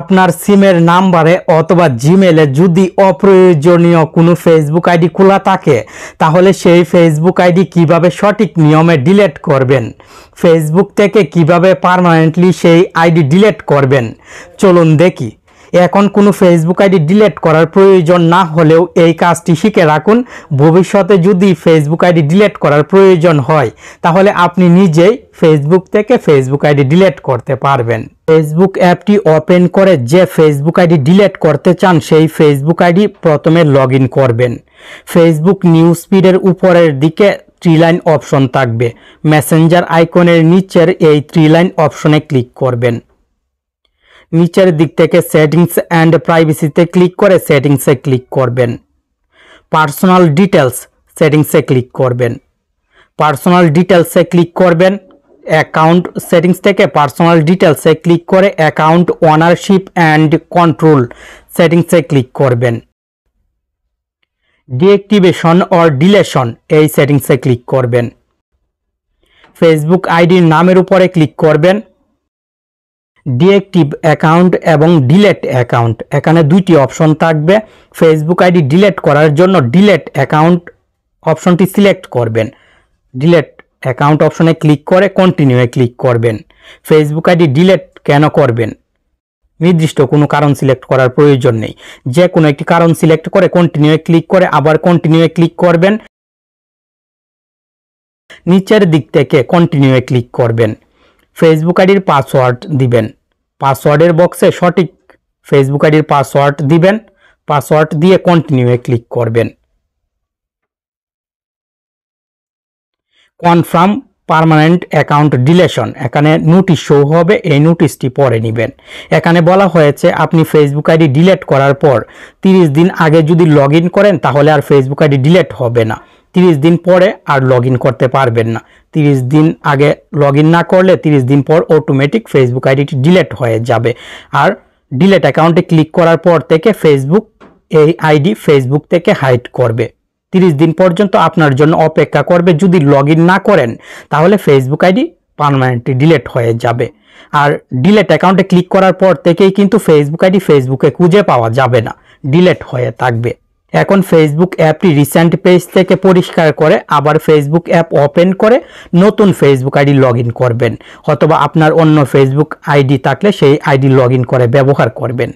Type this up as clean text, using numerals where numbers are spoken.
আপনার সিমের নাম্বারে অথবা জিমেলে যদি অপ্রয়োজনীয় কোনো ফেসবুক আইডি খোলা থাকে তাহলে সেই ফেসবুক আইডি কিভাবে সঠিক নিয়মে ডিলিট করবেন, ফেসবুক থেকে কিভাবে পার্মানেন্টলি সেই আইডি ডিলিট করবেন চলুন দেখি। এখন কোনো ফেসবুক আইডি ডিলিট করার প্রয়োজন না হলেও এই কাজটি শিখে রাখুন। ভবিষ্যতে যদি ফেসবুক আইডি ডিলিট করার প্রয়োজন হয় তাহলে আপনি নিজেই ফেসবুক থেকে ফেসবুক আইডি ডিলিট করতে পারবেন। ফেসবুক অ্যাপটি ওপেন করে যে ফেসবুক আইডি ডিলিট করতে চান সেই ফেসবুক আইডি প্রথমে লগ ইন করবেন। ফেসবুক নিউজ ফিডের উপরের দিকে 3 লাইন অপশন থাকবে। মেসেঞ্জার আইকনের নিচের এই 3 লাইন অপশনে ক্লিক করবেন। নিচের দিক থেকে সেটিংস অ্যান্ড প্রাইভেসিতে ক্লিক করে সেটিংসে ক্লিক করবেন। পার্সোনাল ডিটেলস সেটিংসে ক্লিক করবেন। পার্সোনাল ডিটেলসে ক্লিক করবেন। অ্যাকাউন্ট সেটিংস থেকে পার্সোনাল ডিটেলসে ক্লিক করে অ্যাকাউন্ট ওনারশিপ অ্যান্ড কন্ট্রোল সেটিংসে ক্লিক করবেন। ডিঅ্যাক্টিভেশন অর ডিলেশন এই সেটিংসে ক্লিক করবেন। ফেসবুক আইডির নামের উপরে ক্লিক করবেন। ডিঅ্যাক্টিভ অ্যাকাউন্ট এবং ডিলেট অ্যাকাউন্ট, এখানে দুইটি অপশন থাকবে। ফেসবুক আইডি ডিলেট করার জন্য ডিলেট অ্যাকাউন্ট অপশনটি সিলেক্ট করবেন। ডিলেট অ্যাকাউন্ট অপশনে ক্লিক করে কন্টিনিউয়ে ক্লিক করবেন। ফেসবুক আইডি ডিলেট কেন করবেন? নির্দিষ্ট কোনো কারণ সিলেক্ট করার প্রয়োজন নেই। যে কোনো একটি কারণ সিলেক্ট করে কন্টিনিউয়ে ক্লিক করে আবার কন্টিনিউয়ে ক্লিক করবেন। নিচের দিক থেকে কন্টিনিউয়ে ক্লিক করবেন। ফেসবুক আইডির পাসওয়ার্ড দিবেন। পাসওয়ার্ডের বক্সে সঠিক ফেসবুক আইডির পাসওয়ার্ড দিবেন। পাসওয়ার্ড দিয়ে কন্টিনিউয়ে ক্লিক করবেন। কনফার্ম পার্মানেন্ট অ্যাকাউন্ট ডিলেশন, এখানে নোটিশ শো হবে, এই নোটিশটি পড়ে নেবেন। এখানে বলা হয়েছে আপনি ফেসবুক আইডি ডিলিট করার পর 30 দিন আগে যদি লগ ইন করেন তাহলে আর ফেসবুক আইডি ডিলিট হবে না। 30 দিন পরে আর লগ ইন করতে পারবেন না। 30 দিন আগে লগ ইন না করলে 30 দিন পর অটোমেটিক ফেসবুক আইডিটি ডিলিট হয়ে যাবে। আর ডিলিট অ্যাকাউন্টে ক্লিক করার পর থেকে ফেসবুক এই আইডি ফেসবুক থেকে হাইড করবে। 30 দিন পর্যন্ত আপনার জন্য অপেক্ষা করবে। যদি লগ ইন না করেন তাহলে ফেসবুক আইডি পার্মানেন্টলি ডিলিট হয়ে যাবে। আর ডিলিট অ্যাকাউন্টে ক্লিক করার পর থেকেই কিন্তু ফেসবুক আইডি ফেসবুকে খুঁজে পাওয়া যাবে না, ডিলিট হয়ে থাকবে। এখন ফেসবুক অ্যাপটি রিসেন্ট পেজ থেকে পরিষ্কার করে আবার ফেসবুক অ্যাপ ওপেন করে নতুন ফেসবুক আইডি লগ ইন করবেন, অথবা আপনার অন্য ফেসবুক আইডি থাকলে সেই আইডি লগ ইন করে ব্যবহার করবেন।